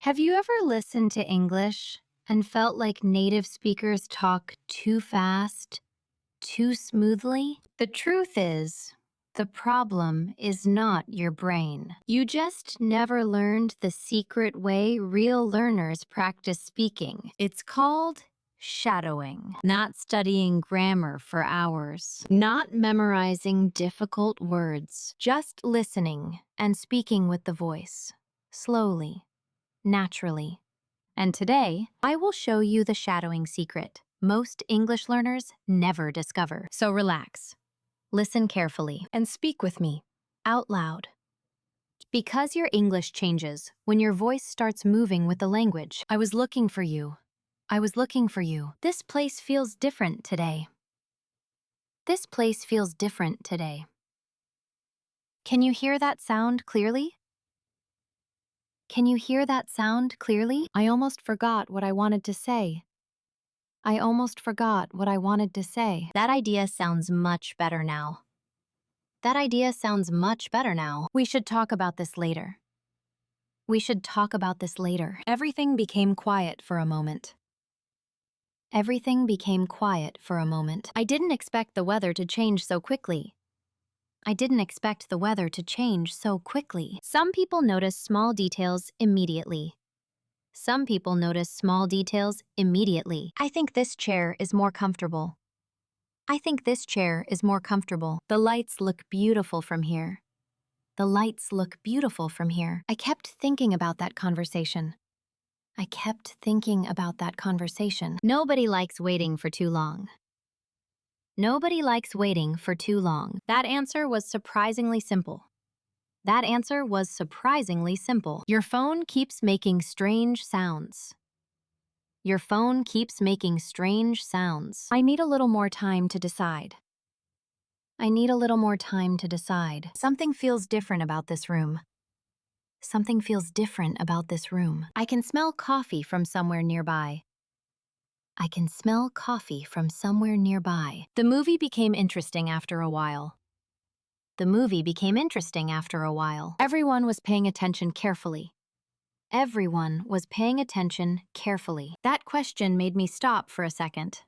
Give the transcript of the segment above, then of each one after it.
Have you ever listened to English and felt like native speakers talk too fast, too smoothly? The truth is, the problem is not your brain. You just never learned the secret way real learners practice speaking. It's called shadowing, not studying grammar for hours, not memorizing difficult words, just listening and speaking with the voice, slowly, naturally. And today, I will show you the shadowing secret most English learners never discover. So relax, listen carefully, and speak with me, out loud. Because your English changes when your voice starts moving with the language. I was looking for you. I was looking for you. This place feels different today. This place feels different today. Can you hear that sound clearly? Can you hear that sound clearly? I almost forgot what I wanted to say. I almost forgot what I wanted to say. That idea sounds much better now. That idea sounds much better now. We should talk about this later. We should talk about this later. Everything became quiet for a moment. Everything became quiet for a moment. I didn't expect the weather to change so quickly. I didn't expect the weather to change so quickly. Some people notice small details immediately. Some people notice small details immediately. I think this chair is more comfortable. I think this chair is more comfortable. The lights look beautiful from here. The lights look beautiful from here. I kept thinking about that conversation. I kept thinking about that conversation. Nobody likes waiting for too long. Nobody likes waiting for too long. That answer was surprisingly simple. That answer was surprisingly simple. Your phone keeps making strange sounds. Your phone keeps making strange sounds. I need a little more time to decide. I need a little more time to decide. Something feels different about this room. Something feels different about this room. I can smell coffee from somewhere nearby. I can smell coffee from somewhere nearby. The movie became interesting after a while. The movie became interesting after a while. Everyone was paying attention carefully. Everyone was paying attention carefully. That question made me stop for a second.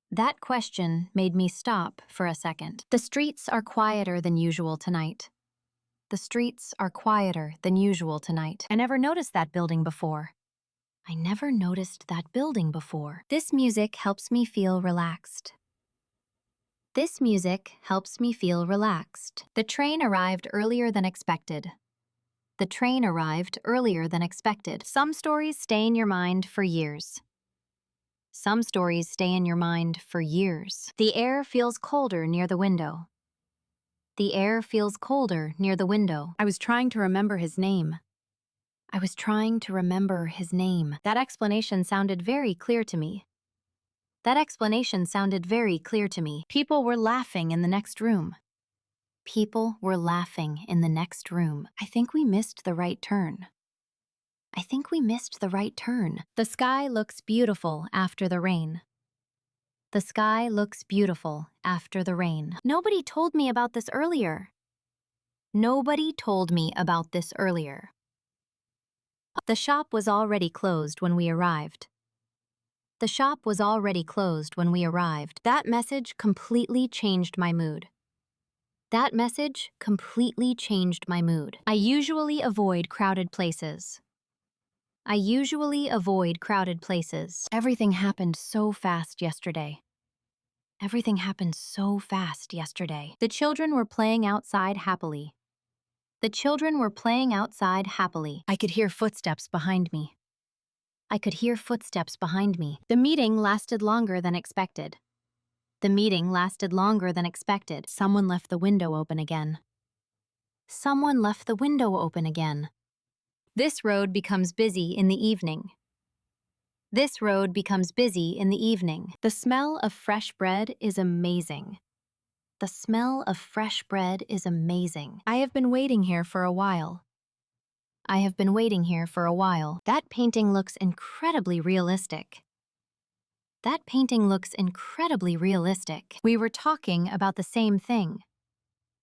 That question made me stop for a second. The streets are quieter than usual tonight. The streets are quieter than usual tonight. I never noticed that building before. I never noticed that building before. This music helps me feel relaxed. This music helps me feel relaxed. The train arrived earlier than expected. The train arrived earlier than expected. Some stories stay in your mind for years. Some stories stay in your mind for years. The air feels colder near the window. The air feels colder near the window. I was trying to remember his name. I was trying to remember his name. That explanation sounded very clear to me. That explanation sounded very clear to me. People were laughing in the next room. People were laughing in the next room. I think we missed the right turn. I think we missed the right turn. The sky looks beautiful after the rain. The sky looks beautiful after the rain. Nobody told me about this earlier. Nobody told me about this earlier. The shop was already closed when we arrived. The shop was already closed when we arrived. That message completely changed my mood. That message completely changed my mood. I usually avoid crowded places. I usually avoid crowded places. Everything happened so fast yesterday. Everything happened so fast yesterday. The children were playing outside happily. The children were playing outside happily. I could hear footsteps behind me. I could hear footsteps behind me. The meeting lasted longer than expected. The meeting lasted longer than expected. Someone left the window open again. Someone left the window open again. This road becomes busy in the evening. This road becomes busy in the evening. The smell of fresh bread is amazing. The smell of fresh bread is amazing. I have been waiting here for a while. I have been waiting here for a while. That painting looks incredibly realistic. That painting looks incredibly realistic. We were talking about the same thing.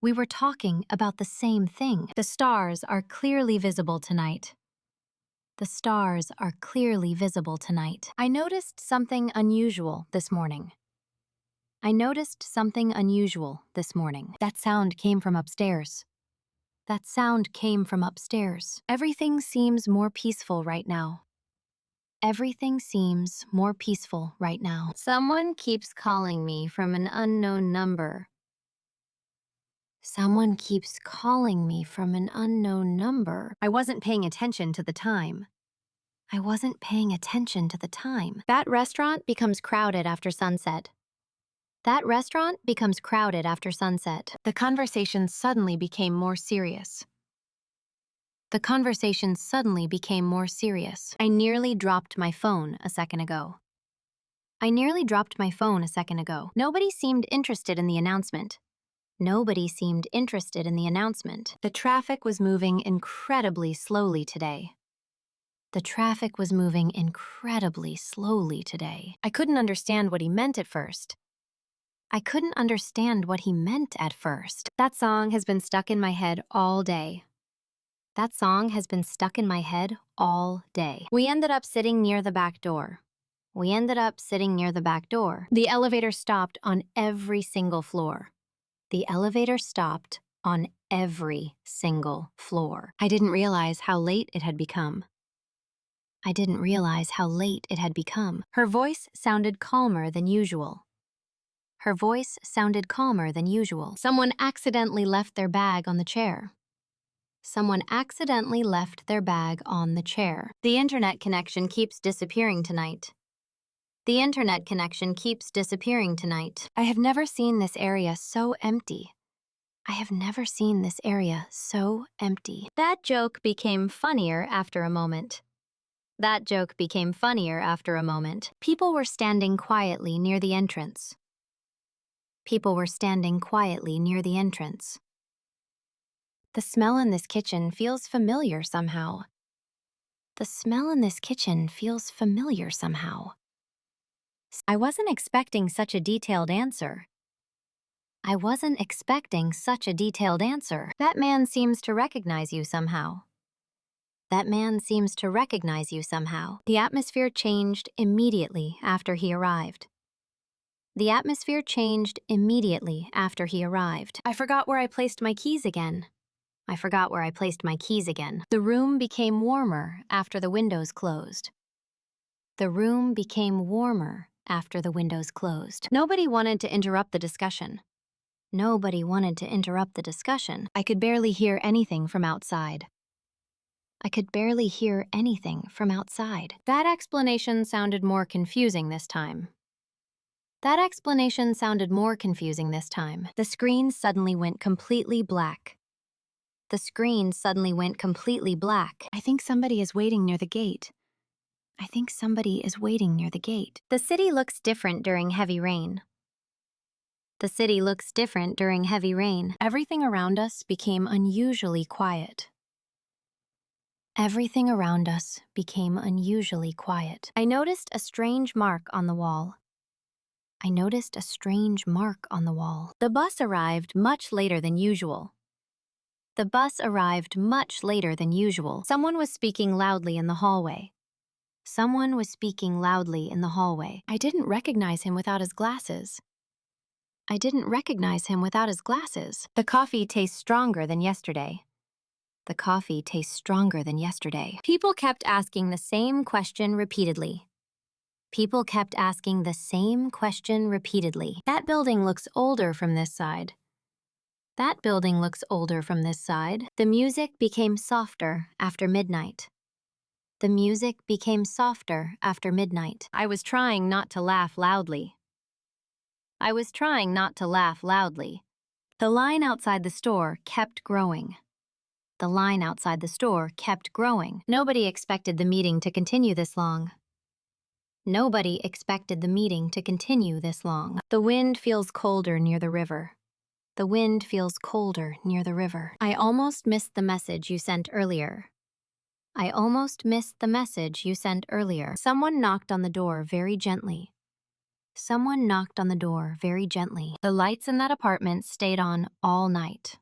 We were talking about the same thing. The stars are clearly visible tonight. The stars are clearly visible tonight. I noticed something unusual this morning. I noticed something unusual this morning. That sound came from upstairs. That sound came from upstairs. Everything seems more peaceful right now. Everything seems more peaceful right now. Someone keeps calling me from an unknown number. Someone keeps calling me from an unknown number. I wasn't paying attention to the time. I wasn't paying attention to the time. That restaurant becomes crowded after sunset. That restaurant becomes crowded after sunset. The conversation suddenly became more serious. The conversation suddenly became more serious. I nearly dropped my phone a second ago. I nearly dropped my phone a second ago. Nobody seemed interested in the announcement. Nobody seemed interested in the announcement. The traffic was moving incredibly slowly today. The traffic was moving incredibly slowly today. I couldn't understand what he meant at first. I couldn't understand what he meant at first. That song has been stuck in my head all day. That song has been stuck in my head all day. We ended up sitting near the back door. We ended up sitting near the back door. The elevator stopped on every single floor. The elevator stopped on every single floor. I didn't realize how late it had become. I didn't realize how late it had become. Her voice sounded calmer than usual. Her voice sounded calmer than usual. Someone accidentally left their bag on the chair. Someone accidentally left their bag on the chair. The internet connection keeps disappearing tonight. The internet connection keeps disappearing tonight. I have never seen this area so empty. I have never seen this area so empty. That joke became funnier after a moment. That joke became funnier after a moment. People were standing quietly near the entrance. People were standing quietly near the entrance. The smell in this kitchen feels familiar somehow. The smell in this kitchen feels familiar somehow. I wasn't expecting such a detailed answer. I wasn't expecting such a detailed answer. That man seems to recognize you somehow. That man seems to recognize you somehow. The atmosphere changed immediately after he arrived. The atmosphere changed immediately after he arrived. I forgot where I placed my keys again. I forgot where I placed my keys again. The room became warmer after the windows closed. The room became warmer after the windows closed. Nobody wanted to interrupt the discussion. Nobody wanted to interrupt the discussion. I could barely hear anything from outside. I could barely hear anything from outside. That explanation sounded more confusing this time. That explanation sounded more confusing this time. The screen suddenly went completely black. The screen suddenly went completely black. I think somebody is waiting near the gate. I think somebody is waiting near the gate. The city looks different during heavy rain. The city looks different during heavy rain. Everything around us became unusually quiet. Everything around us became unusually quiet. I noticed a strange mark on the wall. I noticed a strange mark on the wall. The bus arrived much later than usual. The bus arrived much later than usual. Someone was speaking loudly in the hallway. Someone was speaking loudly in the hallway. I didn't recognize him without his glasses. I didn't recognize him without his glasses. The coffee tastes stronger than yesterday. The coffee tastes stronger than yesterday. People kept asking the same question repeatedly. People kept asking the same question repeatedly. That building looks older from this side. That building looks older from this side. The music became softer after midnight. The music became softer after midnight. I was trying not to laugh loudly. I was trying not to laugh loudly. The line outside the store kept growing. The line outside the store kept growing. Nobody expected the meeting to continue this long. Nobody expected the meeting to continue this long. The wind feels colder near the river. The wind feels colder near the river. I almost missed the message you sent earlier. I almost missed the message you sent earlier. Someone knocked on the door very gently. Someone knocked on the door very gently. The lights in that apartment stayed on all night.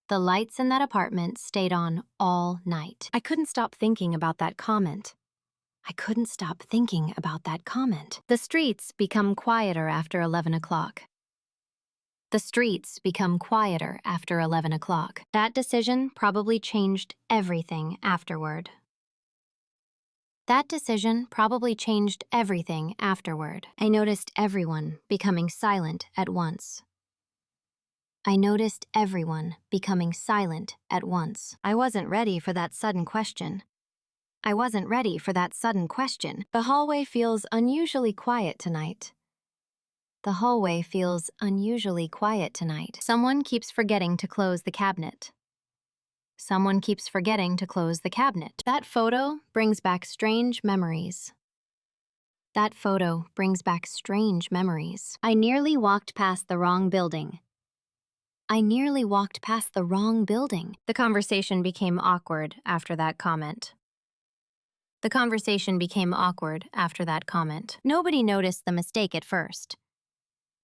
The lights in that apartment stayed on all night. I couldn't stop thinking about that comment. I couldn't stop thinking about that comment. The streets become quieter after 11 o'clock. The streets become quieter after 11 o'clock. That decision probably changed everything afterward. That decision probably changed everything afterward. I noticed everyone becoming silent at once. I noticed everyone becoming silent at once. I wasn't ready for that sudden question. I wasn't ready for that sudden question. The hallway feels unusually quiet tonight. The hallway feels unusually quiet tonight. Someone keeps forgetting to close the cabinet. Someone keeps forgetting to close the cabinet. That photo brings back strange memories. That photo brings back strange memories. I nearly walked past the wrong building. I nearly walked past the wrong building. The conversation became awkward after that comment. The conversation became awkward after that comment. Nobody noticed the mistake at first.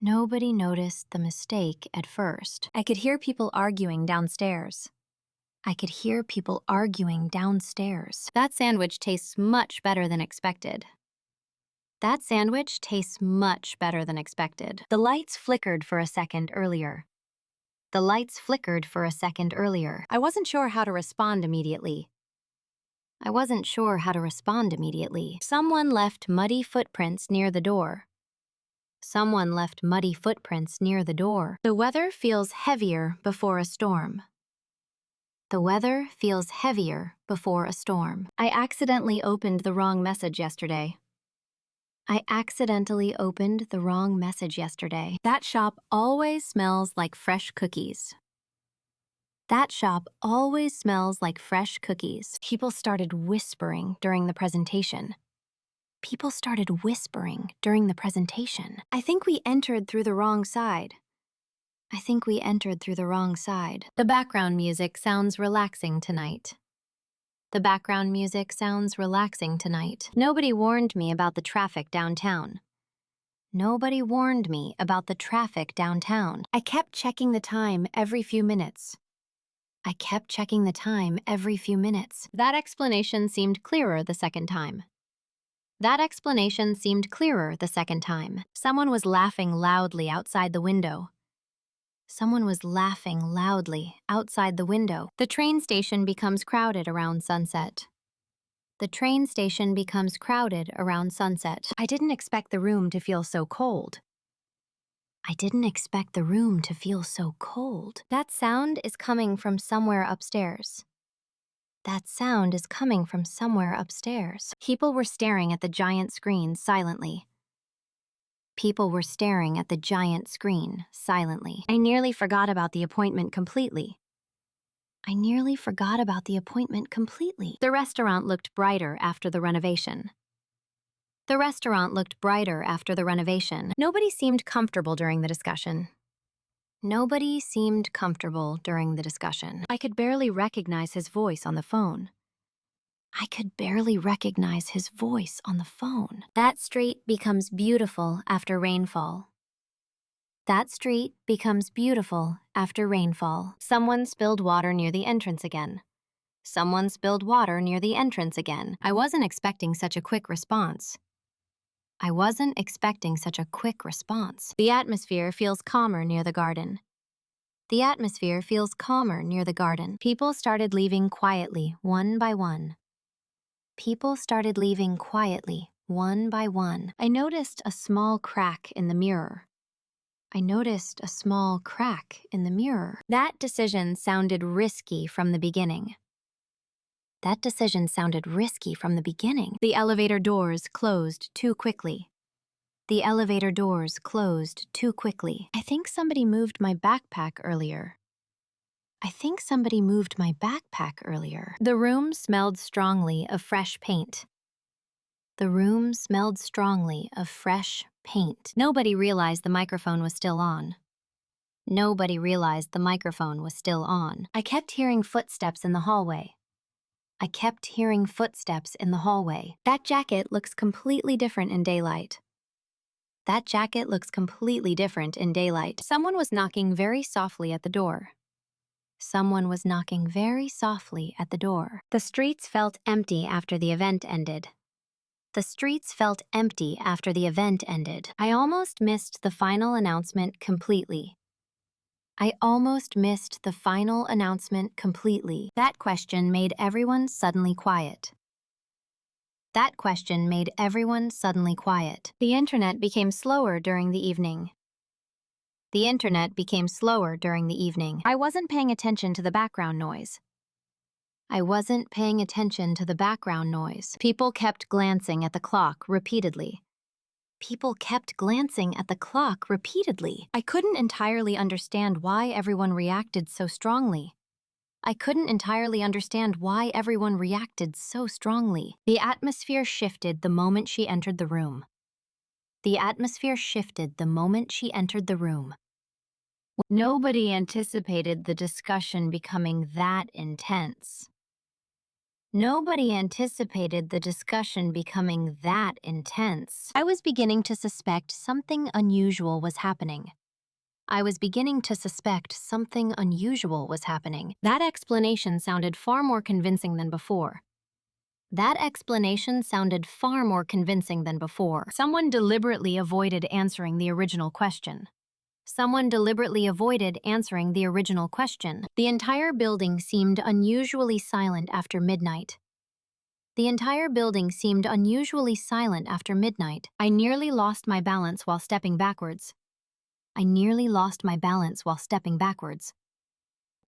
Nobody noticed the mistake at first. I could hear people arguing downstairs. I could hear people arguing downstairs. That sandwich tastes much better than expected. That sandwich tastes much better than expected. The lights flickered for a second earlier. The lights flickered for a second earlier. I wasn't sure how to respond immediately. I wasn't sure how to respond immediately. Someone left muddy footprints near the door. Someone left muddy footprints near the door. The weather feels heavier before a storm. The weather feels heavier before a storm. I accidentally opened the wrong message yesterday. I accidentally opened the wrong message yesterday. That shop always smells like fresh cookies. That shop always smells like fresh cookies. People started whispering during the presentation. People started whispering during the presentation. I think we entered through the wrong side. I think we entered through the wrong side. The background music sounds relaxing tonight. The background music sounds relaxing tonight. Nobody warned me about the traffic downtown. Nobody warned me about the traffic downtown. I kept checking the time every few minutes. I kept checking the time every few minutes. That explanation seemed clearer the second time. That explanation seemed clearer the second time. Someone was laughing loudly outside the window. Someone was laughing loudly outside the window. The train station becomes crowded around sunset. The train station becomes crowded around sunset. I didn't expect the room to feel so cold. I didn't expect the room to feel so cold. That sound is coming from somewhere upstairs. That sound is coming from somewhere upstairs. People were staring at the giant screen silently. People were staring at the giant screen silently. I nearly forgot about the appointment completely. I nearly forgot about the appointment completely. The restaurant looked brighter after the renovation. The restaurant looked brighter after the renovation. Nobody seemed comfortable during the discussion. Nobody seemed comfortable during the discussion. I could barely recognize his voice on the phone. I could barely recognize his voice on the phone. That street becomes beautiful after rainfall. That street becomes beautiful after rainfall. Someone spilled water near the entrance again. Someone spilled water near the entrance again. I wasn't expecting such a quick response. I wasn't expecting such a quick response. The atmosphere feels calmer near the garden. The atmosphere feels calmer near the garden. People started leaving quietly, one by one. People started leaving quietly, one by one. I noticed a small crack in the mirror. I noticed a small crack in the mirror. That decision sounded risky from the beginning. That decision sounded risky from the beginning. The elevator doors closed too quickly. The elevator doors closed too quickly. I think somebody moved my backpack earlier. I think somebody moved my backpack earlier. The room smelled strongly of fresh paint. The room smelled strongly of fresh paint. Nobody realized the microphone was still on. Nobody realized the microphone was still on. I kept hearing footsteps in the hallway. I kept hearing footsteps in the hallway. That jacket looks completely different in daylight. That jacket looks completely different in daylight. Someone was knocking very softly at the door. Someone was knocking very softly at the door. The streets felt empty after the event ended. The streets felt empty after the event ended. I almost missed the final announcement completely. I almost missed the final announcement completely. That question made everyone suddenly quiet. That question made everyone suddenly quiet. The internet became slower during the evening. The internet became slower during the evening. I wasn't paying attention to the background noise. I wasn't paying attention to the background noise. People kept glancing at the clock repeatedly. People kept glancing at the clock repeatedly. I couldn't entirely understand why everyone reacted so strongly. I couldn't entirely understand why everyone reacted so strongly. The atmosphere shifted the moment she entered the room. The atmosphere shifted the moment she entered the room. Nobody anticipated the discussion becoming that intense. Nobody anticipated the discussion becoming that intense. I was beginning to suspect something unusual was happening. I was beginning to suspect something unusual was happening. That explanation sounded far more convincing than before. That explanation sounded far more convincing than before. Someone deliberately avoided answering the original question. Someone deliberately avoided answering the original question. The entire building seemed unusually silent after midnight. The entire building seemed unusually silent after midnight. I nearly lost my balance while stepping backwards. I nearly lost my balance while stepping backwards.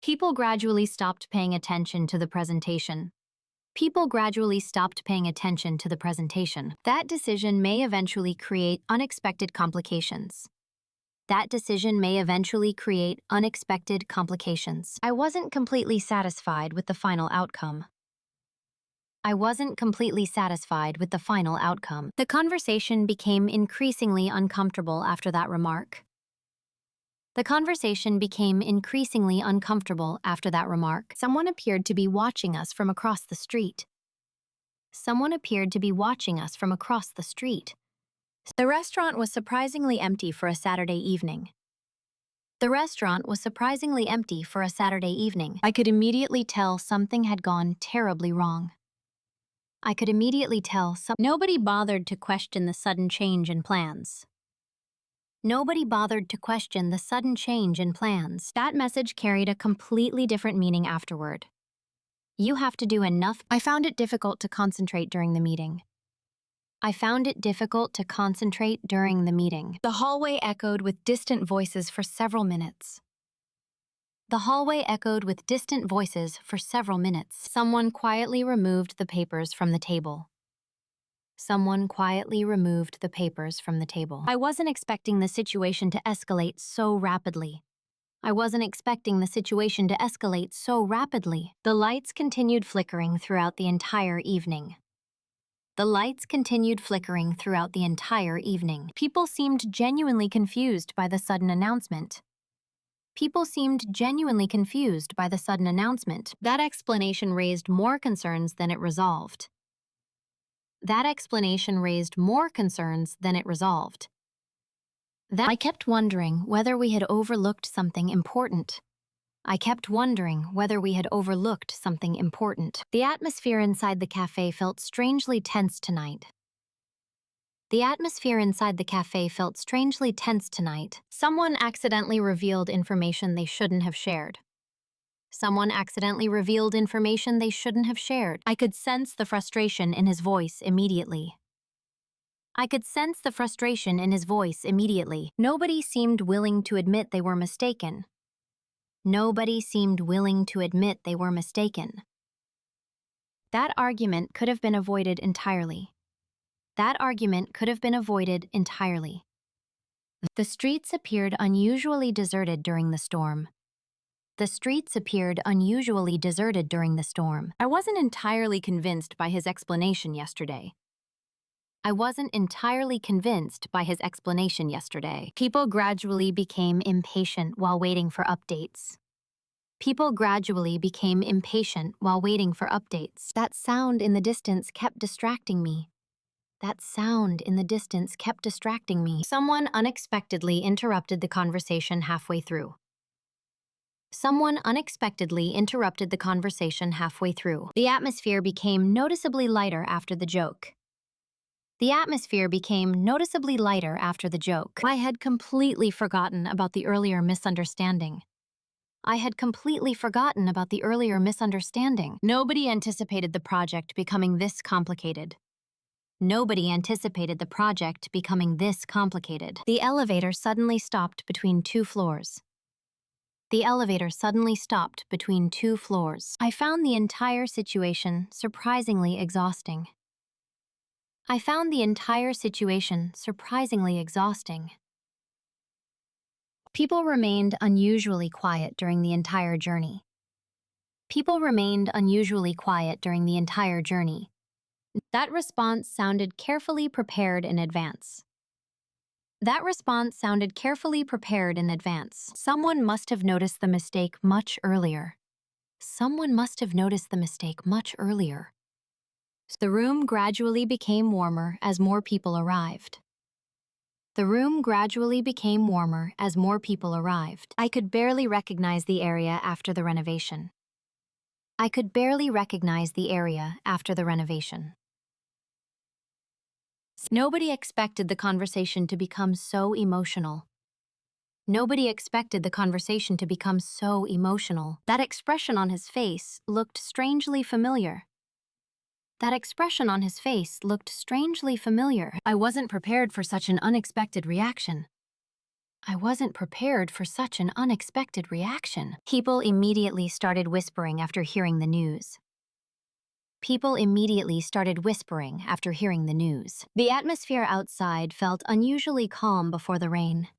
People gradually stopped paying attention to the presentation. People gradually stopped paying attention to the presentation. That decision may eventually create unexpected complications. That decision may eventually create unexpected complications. I wasn't completely satisfied with the final outcome. I wasn't completely satisfied with the final outcome. The conversation became increasingly uncomfortable after that remark. The conversation became increasingly uncomfortable after that remark. Someone appeared to be watching us from across the street. Someone appeared to be watching us from across the street. The restaurant was surprisingly empty for a Saturday evening. The restaurant was surprisingly empty for a Saturday evening. I could immediately tell something had gone terribly wrong. I could immediately tell nobody bothered to question the sudden change in plans. Nobody bothered to question the sudden change in plans. That message carried a completely different meaning afterward. You have to do enough. I found it difficult to concentrate during the meeting. I found it difficult to concentrate during the meeting. The hallway echoed with distant voices for several minutes. The hallway echoed with distant voices for several minutes. Someone quietly removed the papers from the table. Someone quietly removed the papers from the table. I wasn't expecting the situation to escalate so rapidly. I wasn't expecting the situation to escalate so rapidly. The lights continued flickering throughout the entire evening. The lights continued flickering throughout the entire evening. People seemed genuinely confused by the sudden announcement. People seemed genuinely confused by the sudden announcement. That explanation raised more concerns than it resolved. That explanation raised more concerns than it resolved. I kept wondering whether we had overlooked something important. I kept wondering whether we had overlooked something important. The atmosphere inside the cafe felt strangely tense tonight. The atmosphere inside the cafe felt strangely tense tonight. Someone accidentally revealed information they shouldn't have shared. Someone accidentally revealed information they shouldn't have shared. I could sense the frustration in his voice immediately. I could sense the frustration in his voice immediately. Nobody seemed willing to admit they were mistaken. Nobody seemed willing to admit they were mistaken. That argument could have been avoided entirely. That argument could have been avoided entirely. The streets appeared unusually deserted during the storm. The streets appeared unusually deserted during the storm. I wasn't entirely convinced by his explanation yesterday. I wasn't entirely convinced by his explanation yesterday. People gradually became impatient while waiting for updates. People gradually became impatient while waiting for updates. That sound in the distance kept distracting me. That sound in the distance kept distracting me. Someone unexpectedly interrupted the conversation halfway through. Someone unexpectedly interrupted the conversation halfway through. The atmosphere became noticeably lighter after the joke. The atmosphere became noticeably lighter after the joke. I had completely forgotten about the earlier misunderstanding. I had completely forgotten about the earlier misunderstanding. Nobody anticipated the project becoming this complicated. Nobody anticipated the project becoming this complicated. The elevator suddenly stopped between two floors. The elevator suddenly stopped between two floors. I found the entire situation surprisingly exhausting. I found the entire situation surprisingly exhausting. People remained unusually quiet during the entire journey. People remained unusually quiet during the entire journey. That response sounded carefully prepared in advance. That response sounded carefully prepared in advance. Someone must have noticed the mistake much earlier. Someone must have noticed the mistake much earlier. The room gradually became warmer as more people arrived. The room gradually became warmer as more people arrived. I could barely recognize the area after the renovation. I could barely recognize the area after the renovation. Nobody expected the conversation to become so emotional. Nobody expected the conversation to become so emotional. That expression on his face looked strangely familiar. That expression on his face looked strangely familiar. I wasn't prepared for such an unexpected reaction. I wasn't prepared for such an unexpected reaction. People immediately started whispering after hearing the news. People immediately started whispering after hearing the news. The atmosphere outside felt unusually calm before the rain.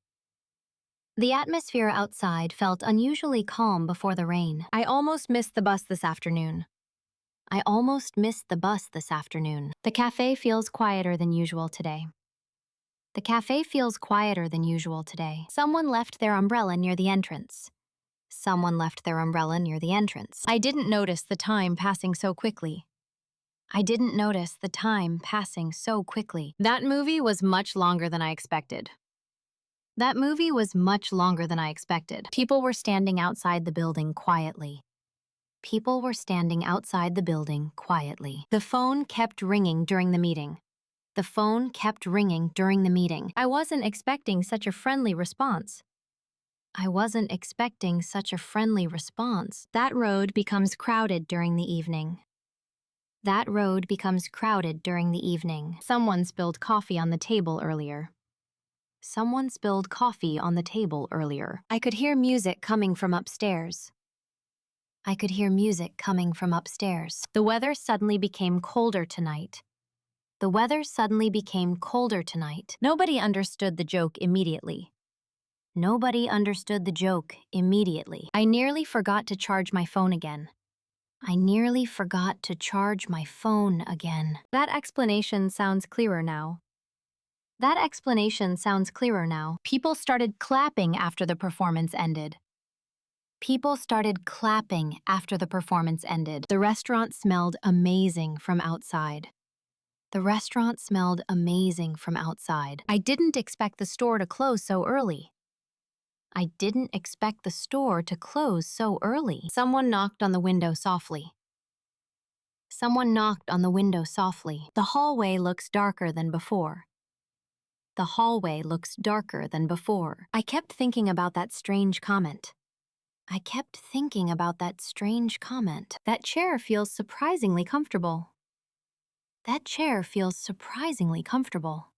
The atmosphere outside felt unusually calm before the rain. I almost missed the bus this afternoon. I almost missed the bus this afternoon. The cafe feels quieter than usual today. The cafe feels quieter than usual today. Someone left their umbrella near the entrance. Someone left their umbrella near the entrance. I didn't notice the time passing so quickly. I didn't notice the time passing so quickly. That movie was much longer than I expected. That movie was much longer than I expected. People were standing outside the building quietly. People were standing outside the building quietly. The phone kept ringing during the meeting. The phone kept ringing during the meeting. I wasn't expecting such a friendly response. I wasn't expecting such a friendly response. That road becomes crowded during the evening. That road becomes crowded during the evening. Someone spilled coffee on the table earlier. Someone spilled coffee on the table earlier. I could hear music coming from upstairs. I could hear music coming from upstairs. The weather suddenly became colder tonight. The weather suddenly became colder tonight. Nobody understood the joke immediately. Nobody understood the joke immediately. I nearly forgot to charge my phone again. I nearly forgot to charge my phone again. That explanation sounds clearer now. That explanation sounds clearer now. People started clapping after the performance ended. People started clapping after the performance ended. The restaurant smelled amazing from outside. The restaurant smelled amazing from outside. I didn't expect the store to close so early. I didn't expect the store to close so early. Someone knocked on the window softly. Someone knocked on the window softly. The hallway looks darker than before. The hallway looks darker than before. I kept thinking about that strange comment. I kept thinking about that strange comment. That chair feels surprisingly comfortable. That chair feels surprisingly comfortable.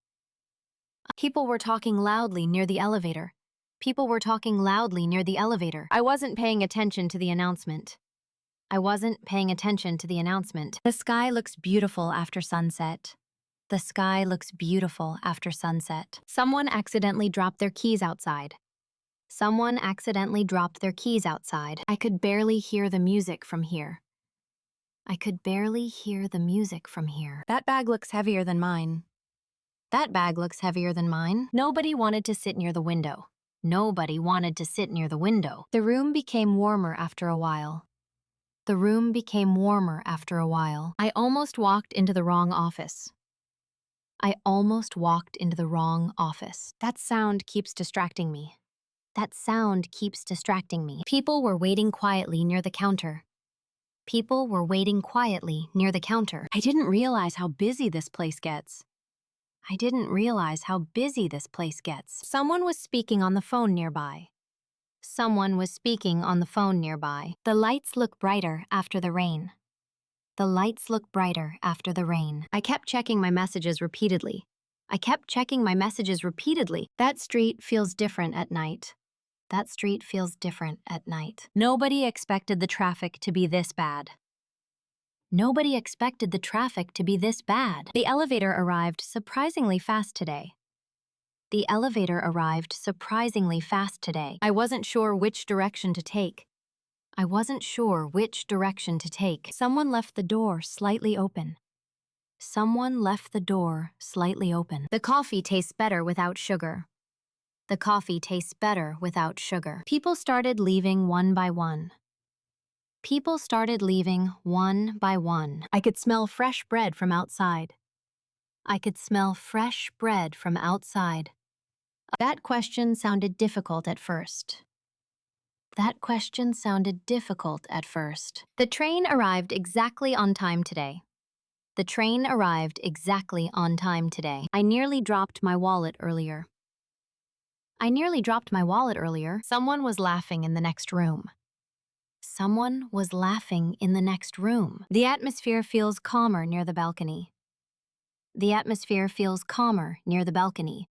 People were talking loudly near the elevator. People were talking loudly near the elevator. I wasn't paying attention to the announcement. I wasn't paying attention to the announcement. The sky looks beautiful after sunset. The sky looks beautiful after sunset. Someone accidentally dropped their keys outside. Someone accidentally dropped their keys outside. I could barely hear the music from here. I could barely hear the music from here. That bag looks heavier than mine. That bag looks heavier than mine. Nobody wanted to sit near the window. Nobody wanted to sit near the window. The room became warmer after a while. The room became warmer after a while. I almost walked into the wrong office. I almost walked into the wrong office. That sound keeps distracting me. That sound keeps distracting me. People were waiting quietly near the counter. People were waiting quietly near the counter. I didn't realize how busy this place gets. I didn't realize how busy this place gets. Someone was speaking on the phone nearby. Someone was speaking on the phone nearby. The lights look brighter after the rain. The lights look brighter after the rain. I kept checking my messages repeatedly. I kept checking my messages repeatedly. That street feels different at night. That street feels different at night. Nobody expected the traffic to be this bad. Nobody expected the traffic to be this bad. The elevator arrived surprisingly fast today. The elevator arrived surprisingly fast today. I wasn't sure which direction to take. I wasn't sure which direction to take. Someone left the door slightly open. Someone left the door slightly open. The coffee tastes better without sugar. The coffee tastes better without sugar. People started leaving one by one. People started leaving one by one. I could smell fresh bread from outside. I could smell fresh bread from outside. That question sounded difficult at first. That question sounded difficult at first. The train arrived exactly on time today. The train arrived exactly on time today. I nearly dropped my wallet earlier. I nearly dropped my wallet earlier. Someone was laughing in the next room. Someone was laughing in the next room. The atmosphere feels calmer near the balcony. The atmosphere feels calmer near the balcony.